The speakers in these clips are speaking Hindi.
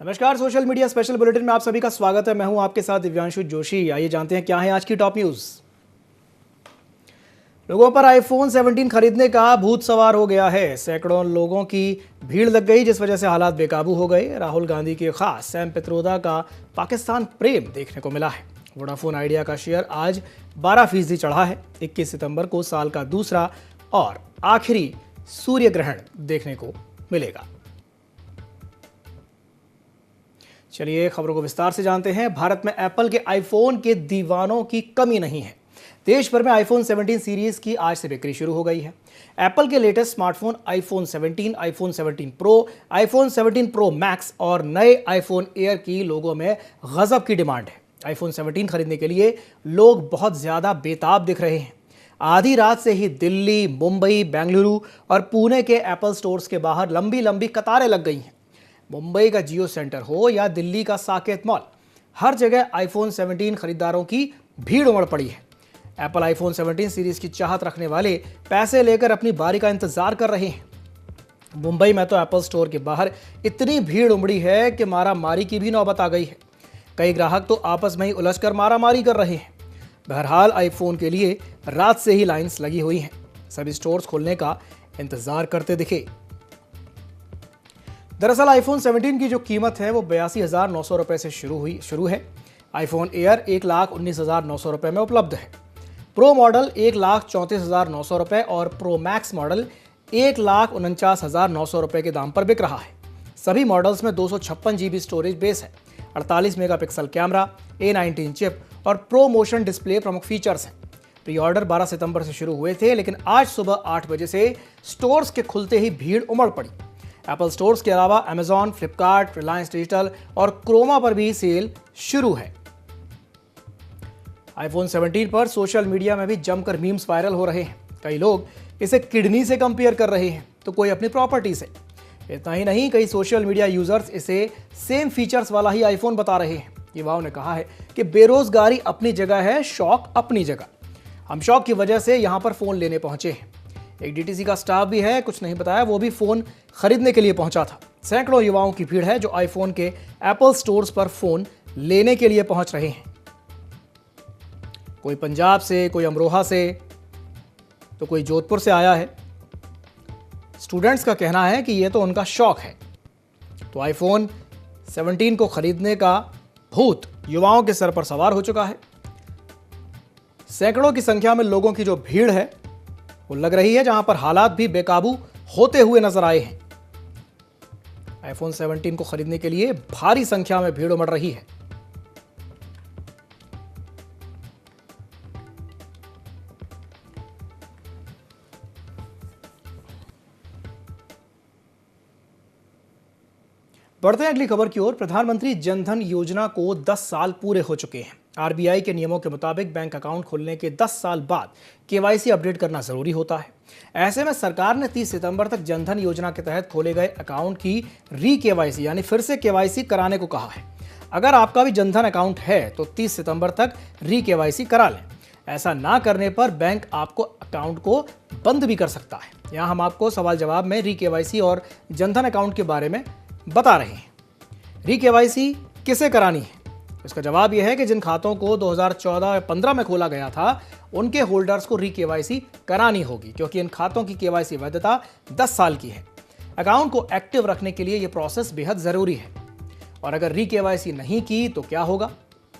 नमस्कार, सोशल मीडिया स्पेशल बुलेटिन में आप सभी का स्वागत है। मैं हूं आपके साथ दिव्यांशु जोशी। आइए जानते हैं क्या है आज की टॉप न्यूज। लोगों पर आईफोन 17 खरीदने का भूत सवार हो गया है। सैकड़ों लोगों की भीड़ लग गई, जिस वजह से हालात बेकाबू हो गए। राहुल गांधी के खास सैम पित्रोदा का पाकिस्तान प्रेम देखने को मिला है। वोडाफोन आइडिया का शेयर आज 12% चढ़ा है। 21 सितंबर को साल का दूसरा और आखिरी सूर्य ग्रहण देखने को मिलेगा। चलिए खबरों को विस्तार से जानते हैं। भारत में एप्पल के आईफोन के दीवानों की कमी नहीं है। देश भर में आईफोन 17 सीरीज की आज से बिक्री शुरू हो गई है। एप्पल के latest smartphone iPhone 17, iPhone 17 pro, iPhone 17 pro max और नए आईफोन एयर की लोगों में गजब की डिमांड है। आईफोन 17 खरीदने के लिए लोग बहुत ज्यादा बेताब दिख रहे हैं। आधी रात से ही दिल्ली, मुंबई, बेंगलुरु और पुणे के एप्पल स्टोर्स के बाहर लंबी लंबी कतारें लग गई हैं। मुंबई का जियो सेंटर हो या दिल्ली का साकेत मॉल, हर जगह आईफोन 17 खरीदारों की भीड़ उमड़ पड़ी है। एप्पल आईफोन 17 सीरीज की चाहत रखने वाले पैसे लेकर अपनी बारी का इंतजार कर रहे हैं। मुंबई में तो एप्पल स्टोर के बाहर इतनी भीड़ उमड़ी है कि मारामारी की भी नौबत आ गई है। कई ग्राहक तो आपस में ही उलझकर मारामारी कर रहे हैं। बहरहाल आईफोन के लिए रात से ही लाइंस लगी हुई हैं। सभी स्टोर्स खोलने का इंतजार करते दिखे। दरअसल आईफोन 17 की जो कीमत है वो 82,900 रुपये से शुरू है। आईफोन एयर 1,19,900 रुपये में उपलब्ध है। प्रो मॉडल 1,34,900 रुपये और प्रो मैक्स मॉडल 1,49,900 रुपये के दाम पर बिक रहा है। सभी मॉडल्स में 256 GB स्टोरेज बेस है, 48 मेगापिक्सल कैमरा, A19 चिप और प्रो मोशन डिस्प्ले प्रमुख फीचर्स हैं। प्री ऑर्डर 12 सितंबर से शुरू हुए थे, लेकिन आज सुबह 8 बजे से स्टोर्स के खुलते ही भीड़ उमड़ पड़ी। एप्पल स्टोर्स के अलावा अमेजॉन, फ्लिपकार्ट, रिलायंस डिजिटल और क्रोमा पर भी सेल शुरू है। आईफोन 17 पर सोशल मीडिया में भी जमकर मीम्स वायरल हो रहे हैं। कई लोग इसे किडनी से कंपेयर कर रहे हैं तो कोई अपनी प्रॉपर्टी से। इतना ही नहीं, कई सोशल मीडिया यूजर्स इसे सेम फीचर्स वाला ही आईफोन बता रहे हैं। युवाओं ने कहा है कि बेरोजगारी अपनी जगह है, शौक अपनी जगह। हम शौक की वजह से यहां पर फोन लेने पहुंचे हैं। एक डीटीसी का स्टाफ भी है, कुछ नहीं बताया, वो भी फोन खरीदने के लिए पहुंचा था। सैकड़ों युवाओं की भीड़ है जो आईफोन के एप्पल स्टोर्स पर फोन लेने के लिए पहुंच रहे हैं। कोई पंजाब से, कोई अमरोहा से, तो कोई जोधपुर से आया है। स्टूडेंट्स का कहना है कि ये तो उनका शौक है। तो आईफोन 17 को खरीदने का भूत युवाओं के सर पर सवार हो चुका है। सैकड़ों की संख्या में लोगों की जो भीड़ है वो लग रही है, जहां पर हालात भी बेकाबू होते हुए नजर आए हैं। आईफोन 17 को खरीदने के लिए भारी संख्या में भीड़ उमड़ रही है। बढ़ते हैं अगली खबर की ओर। प्रधानमंत्री जनधन योजना को 10 साल पूरे हो चुके हैं। आरबीआई के नियमों के मुताबिक बैंक अकाउंट खोलने के 10 साल बाद केवाईसी अपडेट करना जरूरी होता है। ऐसे में सरकार ने 30 सितंबर तक जनधन योजना के तहत खोले गए अकाउंट की री केवाईसी यानी फिर से केवाईसी कराने को कहा है। अगर आपका भी जनधन अकाउंट है तो 30 सितंबर तक री केवाईसी करा लें। ऐसा ना करने पर बैंक आपको अकाउंट को बंद भी कर सकता है। यहाँ हम आपको सवाल जवाब में री केवाईसी और जनधन अकाउंट के बारे में बता रहे हैं। री केवाईसी किसे करानी है? इसका जवाब यह है कि जिन खातों को 2014 या 15 में खोला गया था उनके होल्डर्स को री केवाईसी करानी होगी, क्योंकि इन खातों की केवाईसी वैधता 10 साल की है। अकाउंट को एक्टिव रखने के लिए यह प्रोसेस बेहद जरूरी है। और अगर री केवाईसी नहीं की तो क्या होगा?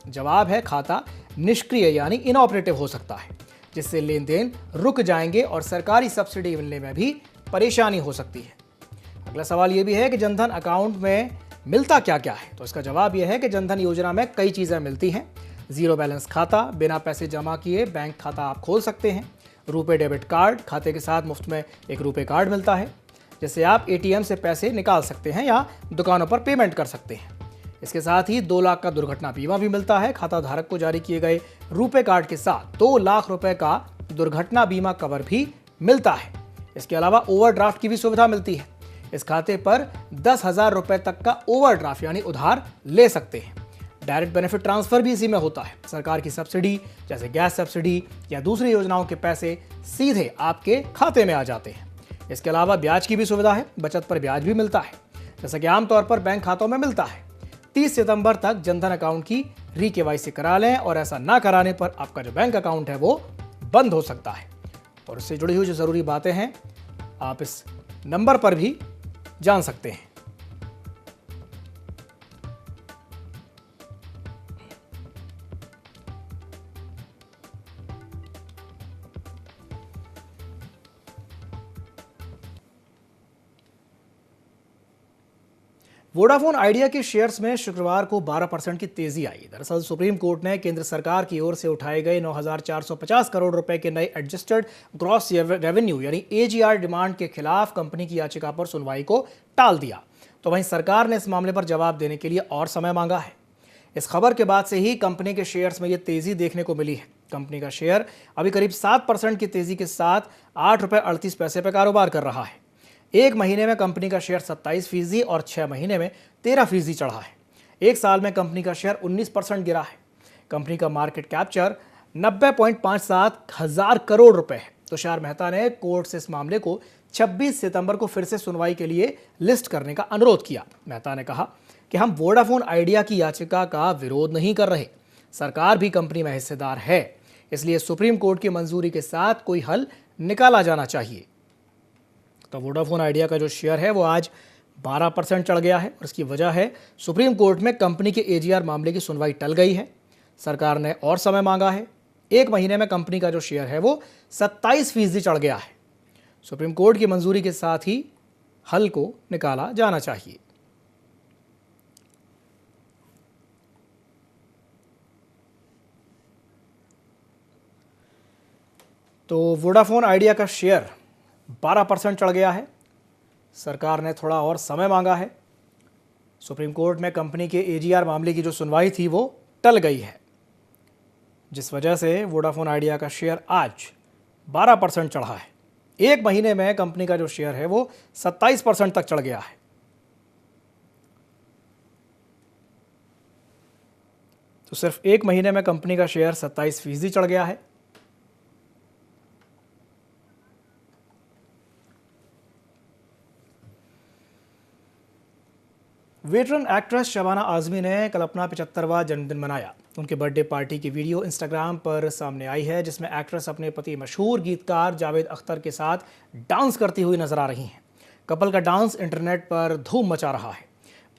जवाब है, खाता निष्क्रिय यानी इनऑपरेटिव हो सकता है, जिससे लेन देन रुक जाएंगे और सरकारी सब्सिडी मिलने में भी परेशानी हो सकती है। अगला सवाल यह भी है कि जनधन अकाउंट में मिलता क्या क्या है? तो इसका जवाब यह है कि जनधन योजना में कई चीजें मिलती हैं। जीरो बैलेंस खाता, बिना पैसे जमा किए बैंक खाता आप खोल सकते हैं। रुपे डेबिट कार्ड, खाते के साथ मुफ्त में एक रुपे कार्ड मिलता है, जिससे आप एटीएम से पैसे निकाल सकते हैं या दुकानों पर पेमेंट कर सकते हैं। इसके साथ ही 2 लाख का दुर्घटना बीमा भी मिलता है। खाता धारक को जारी किए गए रुपे कार्ड के साथ 2 लाख रुपए का दुर्घटना बीमा कवर भी मिलता है। इसके अलावा ओवरड्राफ्ट की भी सुविधा मिलती है। इस खाते पर 10,000 रुपए तक का ओवरड्राफ्ट यानी उधार ले सकते हैं। डायरेक्ट बेनिफिट ट्रांसफर भी इसी में होता है। सरकार की सब्सिडी जैसे गैस सब्सिडी या दूसरी योजनाओं के पैसे सीधे आपके खाते में आ जाते हैं। इसके अलावा ब्याज की भी सुविधा है। बचत पर ब्याज भी मिलता है, जैसा कि आमतौर पर बैंक खातों में मिलता है। 30 सितंबर तक जनधन अकाउंट की री-केवाईसी करा लें और ऐसा ना कराने पर आपका जो बैंक अकाउंट है वो बंद हो सकता है। और इससे जुड़ी हुई जो जरूरी बातें हैं आप इस नंबर पर भी जान सकते हैं। वोडाफोन आइडिया के शेयर्स में शुक्रवार को 12% की तेजी आई। दरअसल सुप्रीम कोर्ट ने केंद्र सरकार की ओर से उठाए गए 9,450 करोड़ रुपए के नए एडजस्टेड ग्रॉस रेवेन्यू यानी एजीआर डिमांड के खिलाफ कंपनी की याचिका पर सुनवाई को टाल दिया। तो वहीं सरकार ने इस मामले पर जवाब देने के लिए और समय मांगा है। इस खबर के बाद से ही कंपनी के शेयर्स में ये तेजी देखने को मिली है। कंपनी का शेयर अभी करीब 7% की तेजी के साथ 8.38 रुपए पर कारोबार कर रहा है। एक महीने में कंपनी का शेयर 27% और 6 महीने में 13% चढ़ा है। एक साल में कंपनी का शेयर 19% गिरा है। कंपनी का मार्केट कैप्चर 90.57 हजार करोड़ रुपए है। तुषार मेहता ने कोर्ट से इस मामले को 26 सितंबर को फिर से सुनवाई के लिए लिस्ट करने का अनुरोध किया। मेहता ने कहा कि हम वोडाफोन आइडिया की याचिका का विरोध नहीं कर रहे, सरकार भी कंपनी में हिस्सेदार है, इसलिए सुप्रीम कोर्ट की मंजूरी के साथ कोई हल निकाला जाना चाहिए। तो वोडाफोन आइडिया का जो शेयर है वो आज 12% चढ़ गया है और इसकी वजह है सुप्रीम कोर्ट में कंपनी के एजीआर मामले की सुनवाई टल गई है। सरकार ने और समय मांगा है। एक महीने में कंपनी का जो शेयर है वो 27% चढ़ गया है। सुप्रीम कोर्ट की मंजूरी के साथ ही हल को निकाला जाना चाहिए। तो वोडाफोन आइडिया का शेयर 12% चढ़ गया है। सरकार ने थोड़ा और समय मांगा है। सुप्रीम कोर्ट में कंपनी के एजीआर मामले की जो सुनवाई थी वो टल गई है, जिस वजह से वोडाफोन आइडिया का शेयर आज 12% चढ़ा है। एक महीने में कंपनी का जो शेयर है वो 27% तक चढ़ गया है। तो सिर्फ एक महीने में कंपनी का शेयर 27% चढ़ गया है। वेटरन एक्ट्रेस शबाना आजमी ने कल अपना 75वां जन्मदिन मनाया। उनके बर्थडे पार्टी की वीडियो इंस्टाग्राम पर सामने आई है, जिसमें एक्ट्रेस अपने पति मशहूर गीतकार जावेद अख्तर के साथ डांस करती हुई नजर आ रही हैं। कपल का डांस इंटरनेट पर धूम मचा रहा है।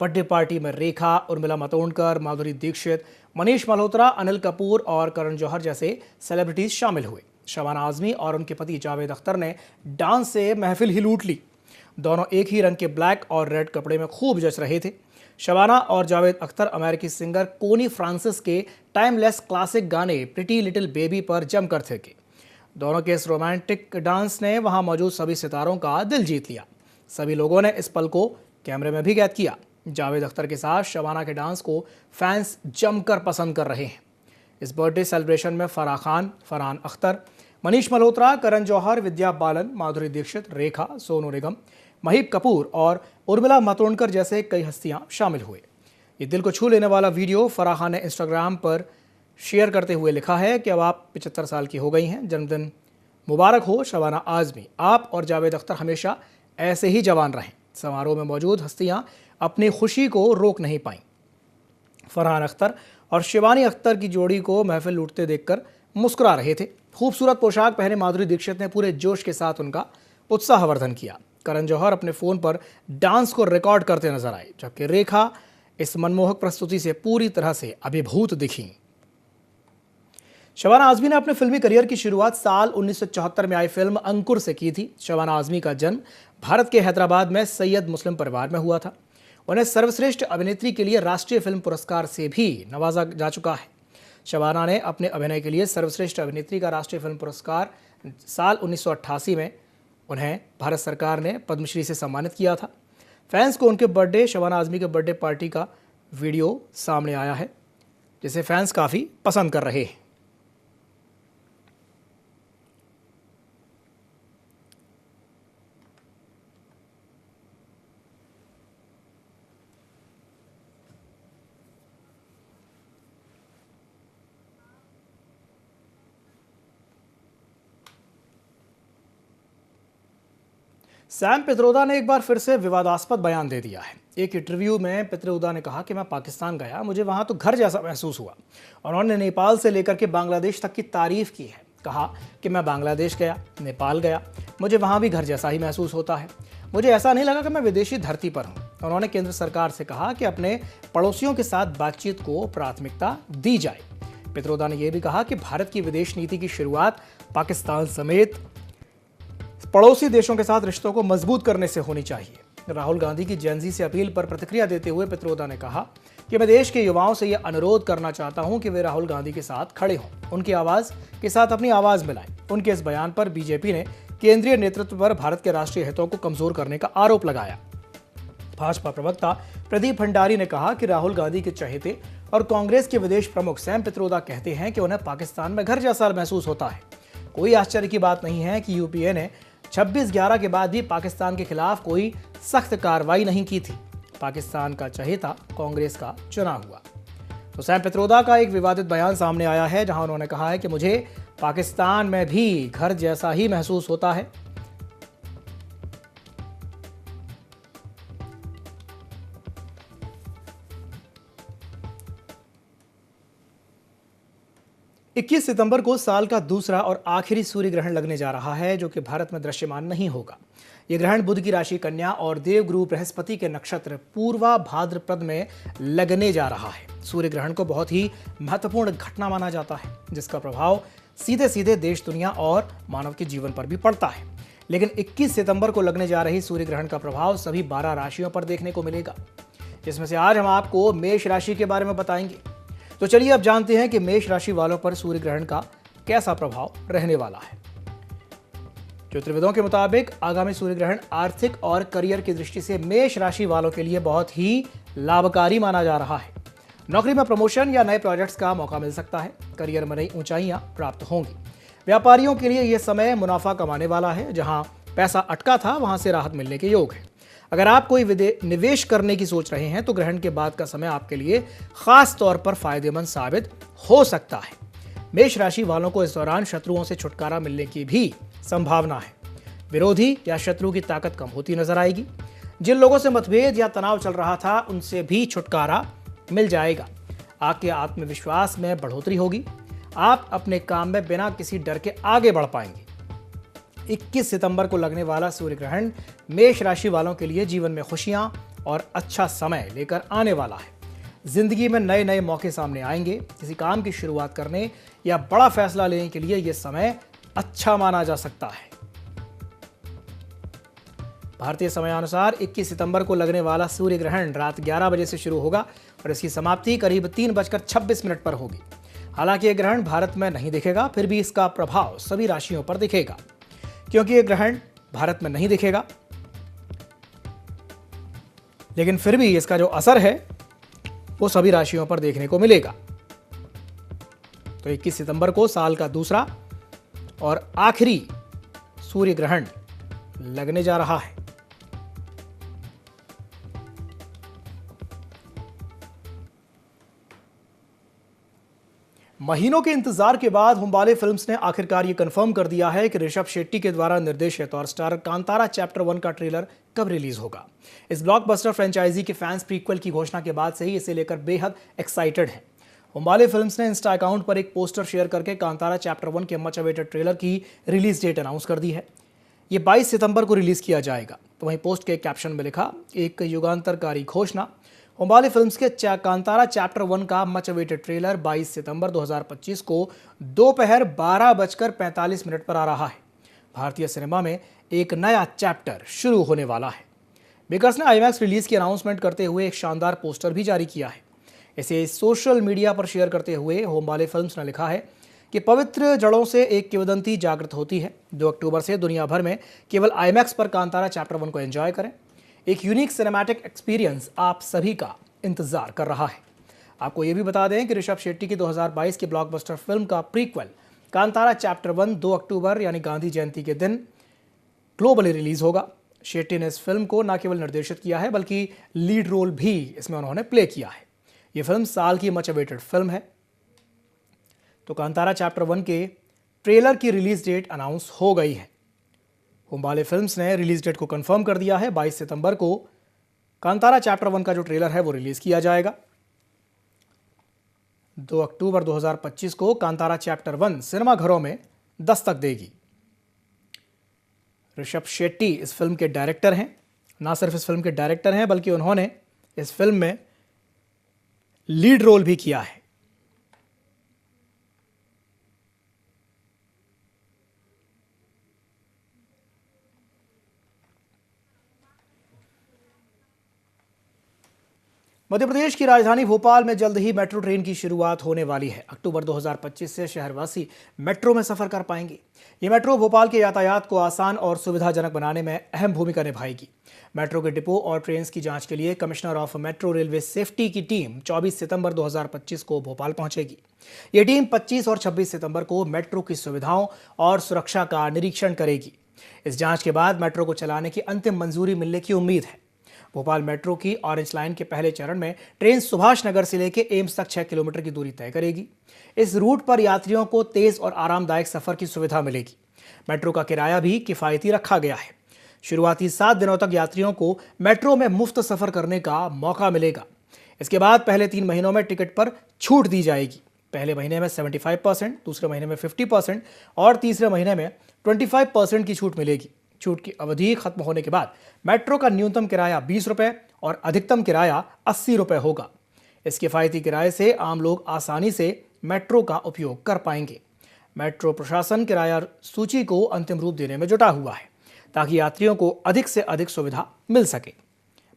बर्थडे पार्टी में रेखा, उर्मिला मातोंडकर, माधुरी दीक्षित, मनीष मल्होत्रा, अनिल कपूर और करण जौहर जैसे सेलिब्रिटीज शामिल हुए। शबाना आजमी और उनके पति जावेद अख्तर ने डांस से महफिल ही लूट ली। दोनों एक ही रंग के ब्लैक और रेड कपड़े में खूब जच रहे थे। शबाना और जावेद अख्तर अमेरिकी सिंगर कोनी फ्रांसिस के टाइमलेस क्लासिक गाने प्रिटी लिटिल बेबी पर जमकर थे। दोनों के इस रोमांटिक डांस ने वहां मौजूद सभी सितारों का दिल जीत लिया। सभी लोगों ने इस पल को कैमरे में भी कैद किया। जावेद अख्तर के साथ शबाना के डांस को फैंस जमकर पसंद कर रहे हैं। इस बर्थडे सेलिब्रेशन में फराह खान, फरहान अख्तर, मनीष मल्होत्रा, करण जौहर, विद्या बालन, माधुरी दीक्षित, रेखा, सोनू निगम, महीप कपूर और उर्मिला मातोंडकर जैसे कई हस्तियां शामिल हुए। ये दिल को छू लेने वाला वीडियो फराह ने इंस्टाग्राम पर शेयर करते हुए लिखा है कि अब आप 75 साल की हो गई हैं। जन्मदिन मुबारक हो शबाना आजमी। आप और जावेद अख्तर हमेशा ऐसे ही जवान रहें। समारोह में मौजूद हस्तियां अपनी खुशी को रोक नहीं पाईं। फरहान अख्तर और शिवानी अख्तर की जोड़ी को महफिल लूटते देखकर मुस्कुरा रहे थे। खूबसूरत पोशाक पहने माधुरी दीक्षित ने पूरे जोश के साथ उनका उत्साहवर्धन किया। करण जौहर अपने फ़ोन पर डांस को रिकॉर्ड करते नजर आए, जबकि रेखा इस मनमोहक प्रस्तुति से पूरी तरह से अभिभूत दिखी। शबाना आजमी ने अपने फिल्मी करियर की शुरुआत साल 1974 में आई फिल्म अंकुर से की थी। शबाना आजमी का जन्म भारत के हैदराबाद में सैयद मुस्लिम परिवार में हुआ था। उन्हें सर्वश्रेष्ठ अभिनेत्री के लिए राष्ट्रीय फिल्म पुरस्कार से भी नवाजा जा चुका है। शबाना ने अपने अभिनय के लिए सर्वश्रेष्ठ अभिनेत्री का राष्ट्रीय फिल्म पुरस्कार साल 1988 में उन्हें भारत सरकार ने पद्मश्री से सम्मानित किया था। फैंस को उनके बर्थडे, शबाना आजमी के बर्थडे पार्टी का वीडियो सामने आया है, जिसे फैंस काफ़ी पसंद कर रहे हैं। सैम पित्रोदा ने एक बार फिर से विवादास्पद बयान दे दिया है। एक इंटरव्यू में पित्रोदा ने कहा कि मैं पाकिस्तान गया, मुझे वहां तो घर जैसा महसूस हुआ। उन्होंने नेपाल से लेकर के बांग्लादेश तक की तारीफ की है। कहा कि मैं बांग्लादेश गया, नेपाल गया, मुझे वहां भी घर जैसा ही महसूस होता है। मुझे ऐसा नहीं लगा कि मैं विदेशी धरती पर हूं। उन्होंने केंद्र सरकार से कहा कि अपने पड़ोसियों के साथ बातचीत को प्राथमिकता दी जाए। पित्रोदा ने यह भी कहा कि भारत की विदेश नीति की शुरुआत पाकिस्तान समेत पड़ोसी देशों के साथ रिश्तों को मजबूत करने से होनी चाहिए। राहुल गांधी की जेनजी से अपील पर प्रतिक्रिया देते हुए पित्रोदा ने कहा कि मैं देश के युवाओं से यह अनुरोध करना चाहता हूं कि वे राहुल गांधी के साथ खड़े हों, उनकी आवाज के साथ अपनी आवाज मिलाएं। उनके इस बयान पर बीजेपी ने केंद्रीय नेतृत्व पर भारत के राष्ट्रीय हितों को कमजोर करने का आरोप लगाया। भाजपा प्रवक्ता प्रदीप भंडारी ने कहा कि राहुल गांधी के चहेते और कांग्रेस के विदेश प्रमुख सैम पित्रोदा कहते हैं कि उन्हें पाकिस्तान में घर जैसा महसूस होता है। कोई आश्चर्य की बात नहीं है कि यूपीए ने 26/11 के बाद भी पाकिस्तान के खिलाफ कोई सख्त कार्रवाई नहीं की थी। पाकिस्तान का चहेता कांग्रेस का चुना हुआ। तो सैम पित्रोदा का एक विवादित बयान सामने आया है, जहां उन्होंने कहा है कि मुझे पाकिस्तान में भी घर जैसा ही महसूस होता है। इक्कीस सितंबर को साल का दूसरा और आखिरी सूर्य ग्रहण लगने जा रहा है, जो कि भारत में दृश्यमान नहीं होगा। यह ग्रहण बुध की राशि कन्या और देवगुरु बृहस्पति के नक्षत्र पूर्वा भाद्रपद में लगने जा रहा है। सूर्य ग्रहण को बहुत ही महत्वपूर्ण घटना माना जाता है, जिसका प्रभाव सीधे सीधे देश, दुनिया और मानव के जीवन पर भी पड़ता है। लेकिन 21 सितंबर को लगने जा रही सूर्य ग्रहण का प्रभाव सभी 12 राशियों पर देखने को मिलेगा, जिसमें से आज हम आपको मेष राशि के बारे में बताएंगे। तो चलिए अब जानते हैं कि मेष राशि वालों पर सूर्य ग्रहण का कैसा प्रभाव रहने वाला है। ज्योतिर्विदों के मुताबिक आगामी सूर्य ग्रहण आर्थिक और करियर की दृष्टि से मेष राशि वालों के लिए बहुत ही लाभकारी माना जा रहा है। नौकरी में प्रमोशन या नए प्रोजेक्ट्स का मौका मिल सकता है। करियर में नई ऊंचाइयां प्राप्त होंगी। व्यापारियों के लिए यह समय मुनाफा कमाने वाला है। जहां पैसा अटका था, वहां से राहत मिलने के योग है। अगर आप कोई निवेश करने की सोच रहे हैं तो ग्रहण के बाद का समय आपके लिए खास तौर पर फायदेमंद साबित हो सकता है। मेष राशि वालों को इस दौरान शत्रुओं से छुटकारा मिलने की भी संभावना है। विरोधी या शत्रु की ताकत कम होती नजर आएगी। जिन लोगों से मतभेद या तनाव चल रहा था, उनसे भी छुटकारा मिल जाएगा। आपके आत्मविश्वास में बढ़ोतरी होगी। आप अपने काम में बिना किसी डर के आगे बढ़ पाएंगे। 21 सितंबर को लगने वाला सूर्य ग्रहण मेष राशि वालों के लिए जीवन में खुशियां और अच्छा समय लेकर आने वाला है। जिंदगी में नए नए मौके सामने आएंगे। किसी काम की शुरुआत करने या बड़ा फैसला लेने के लिए यह समय अच्छा माना जा सकता है। भारतीय समयानुसार 21 सितंबर को लगने वाला सूर्य ग्रहण रात 11 बजे से शुरू होगा और इसकी समाप्ति करीब 3:26 पर होगी। हालांकि यह ग्रहण भारत में नहीं दिखेगा, फिर भी इसका प्रभाव सभी राशियों पर दिखेगा। क्योंकि यह ग्रहण भारत में नहीं दिखेगा, लेकिन फिर भी इसका जो असर है वो सभी राशियों पर देखने को मिलेगा। तो 21 सितंबर को साल का दूसरा और आखिरी सूर्य ग्रहण लगने जा रहा है। महीनों के इंतजार के बाद हुम्बाले फिल्म्स ने आखिरकार ये कंफर्म कर दिया है कि ऋषभ शेट्टी के द्वारा निर्देशित और स्टार कांतारा चैप्टर 1 का ट्रेलर कब रिलीज होगा। इस ब्लॉकबस्टर फ्रेंचाइजी के फैंस प्रीक्वल की घोषणा के बाद से ही इसे लेकर बेहद एक्साइटेड हैं। हुम्बाले फिल्म्स ने इंस्टा अकाउंट पर एक पोस्टर शेयर करके कांतारा चैप्टर 1 के मच अवेटेड ट्रेलर की रिलीज डेट अनाउंस कर दी है। ये 22 सितंबर को रिलीज किया जाएगा। तो वहीं पोस्ट के कैप्शन में लिखा, एक युगांतरकारी घोषणा। हुम्बाले फिल्म्स के कांतारा चैप्टर 1 का मच अवेटेड ट्रेलर 22 सितंबर 2025 को दोपहर 12:45 पर आ रहा है। भारतीय सिनेमा में एक नया चैप्टर शुरू होने वाला है। मेकर्स ने आईमैक्स रिलीज की अनाउंसमेंट करते हुए एक शानदार पोस्टर भी जारी किया है। इसे सोशल मीडिया पर शेयर करते हुए हुम्बाले फिल्म्स ने लिखा है कि पवित्र जड़ों से एक किंवदंती जागृत होती है। 2 अक्टूबर से दुनिया भर में केवल आईमैक्स पर कांतारा चैप्टर 1 को एंजॉय करें। एक यूनिक सिनेमैटिक एक्सपीरियंस आप सभी का इंतजार कर रहा है। आपको यह भी बता दें कि ऋषभ शेट्टी की 2022 की ब्लॉकबस्टर फिल्म का प्रीक्वल कांतारा चैप्टर 1 2 अक्टूबर यानी गांधी जयंती के दिन ग्लोबली रिलीज होगा। शेट्टी ने इस फिल्म को न केवल निर्देशित किया है, बल्कि लीड रोल भी इसमें उन्होंने प्ले किया है। यह फिल्म साल की मच अवेटेड फिल्म है। तो कांतारा चैप्टर 1 के ट्रेलर की रिलीज डेट अनाउंस हो गई है। होमबाले फिल्म्स ने रिलीज डेट को कंफर्म कर दिया है। 22 सितंबर को कांतारा चैप्टर 1 का जो ट्रेलर है वो रिलीज किया जाएगा। 2 अक्टूबर 2025 को कांतारा चैप्टर 1 सिनेमाघरों में दस्तक देगी। ऋषभ शेट्टी इस फिल्म के डायरेक्टर हैं। ना सिर्फ इस फिल्म के डायरेक्टर हैं बल्कि उन्होंने इस फिल्म में लीड रोल भी किया है। मध्य प्रदेश की राजधानी भोपाल में जल्द ही मेट्रो ट्रेन की शुरुआत होने वाली है। अक्टूबर 2025 से शहरवासी मेट्रो में सफर कर पाएंगे। ये मेट्रो भोपाल के यातायात को आसान और सुविधाजनक बनाने में अहम भूमिका निभाएगी। मेट्रो के डिपो और ट्रेन की जांच के लिए commissioner of metro railway safety की टीम 24 सितंबर 2025 को भोपाल पहुंचेगी। ये टीम 25 और 26 सितंबर को मेट्रो की सुविधाओं और सुरक्षा का निरीक्षण करेगी। इस जांच के बाद मेट्रो को चलाने की अंतिम मंजूरी मिलने की उम्मीद है। भोपाल मेट्रो की ऑरेंज लाइन के पहले चरण में ट्रेन सुभाष नगर से लेकर एम्स तक 6 किलोमीटर की दूरी तय करेगी। इस रूट पर यात्रियों को तेज और आरामदायक सफर की सुविधा मिलेगी। मेट्रो का किराया भी किफायती रखा गया है। शुरुआती 7 दिनों तक यात्रियों को मेट्रो में मुफ्त सफर करने का मौका मिलेगा। इसके बाद पहले 3 महीनों में टिकट पर छूट दी जाएगी। पहले महीने में 75%, दूसरे महीने में 50% और तीसरे महीने में 25% की छूट मिलेगी। छूट की अवधि खत्म होने के बाद मेट्रो का न्यूनतम किराया 20 रुपए और अधिकतम किराया 80 रुपए होगा। इस किफायती किराए से आम लोग आसानी से मेट्रो का उपयोग कर पाएंगे। मेट्रो प्रशासन किराया सूची को अंतिम रूप देने में जुटा हुआ है ताकि यात्रियों को अधिक से अधिक सुविधा मिल सके।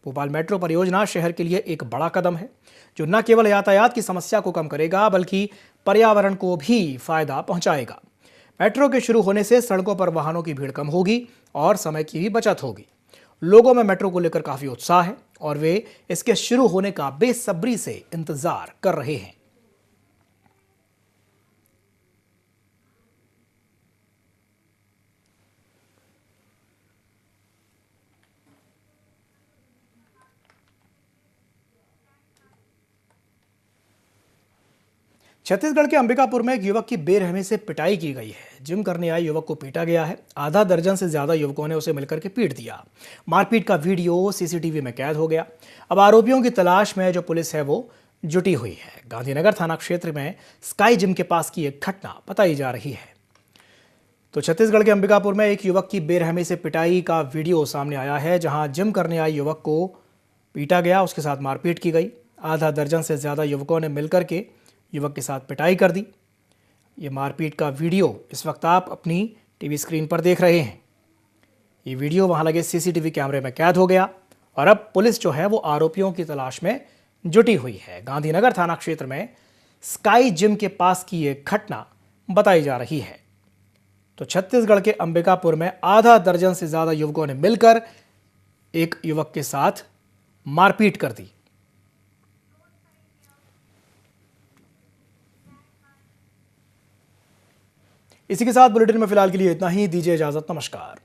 भोपाल मेट्रो परियोजना शहर के लिए एक बड़ा कदम है जो न केवल यातायात की समस्या को कम करेगा बल्कि पर्यावरण को भी फायदा पहुंचाएगा। मेट्रो के शुरू होने से सड़कों पर वाहनों की भीड़ कम होगी और समय की भी बचत होगी। लोगों में मेट्रो को लेकर काफी उत्साह है और वे इसके शुरू होने का बेसब्री से इंतजार कर रहे हैं। छत्तीसगढ़ के अंबिकापुर में एक युवक की बेरहमी से पिटाई की गई है। जिम करने आए युवक को पीटा गया है। आधा दर्जन से ज्यादा युवकों ने उसे मिलकर के पीट दिया। मारपीट का वीडियो सीसीटीवी में कैद हो गया। अब आरोपियों की तलाश में जो पुलिस है वो जुटी हुई है। गांधीनगर थाना क्षेत्र में स्काई जिम के पास की एक घटना बताई जा रही है। तो छत्तीसगढ़ के अंबिकापुर में एक युवक की बेरहमी से पिटाई का वीडियो सामने आया है, जहां जिम करने आए युवक को पीटा गया, उसके साथ मारपीट की गई। आधा दर्जन से ज्यादा युवकों ने मिलकर के युवक के साथ पिटाई कर दी। ये मारपीट का वीडियो इस वक्त आप अपनी टीवी स्क्रीन पर देख रहे हैं। ये वीडियो वहां लगे सीसीटीवी कैमरे में कैद हो गया और अब पुलिस जो है वो आरोपियों की तलाश में जुटी हुई है। गांधीनगर थाना क्षेत्र में स्काई जिम के पास की ये घटना बताई जा रही है। तो छत्तीसगढ़ के अंबिकापुर में आधा दर्जन से ज्यादा युवकों ने मिलकर एक युवक के साथ मारपीट कर दी। इसी के साथ बुलेटिन में फिलहाल के लिए इतना ही। दीजिए इजाजत। नमस्कार।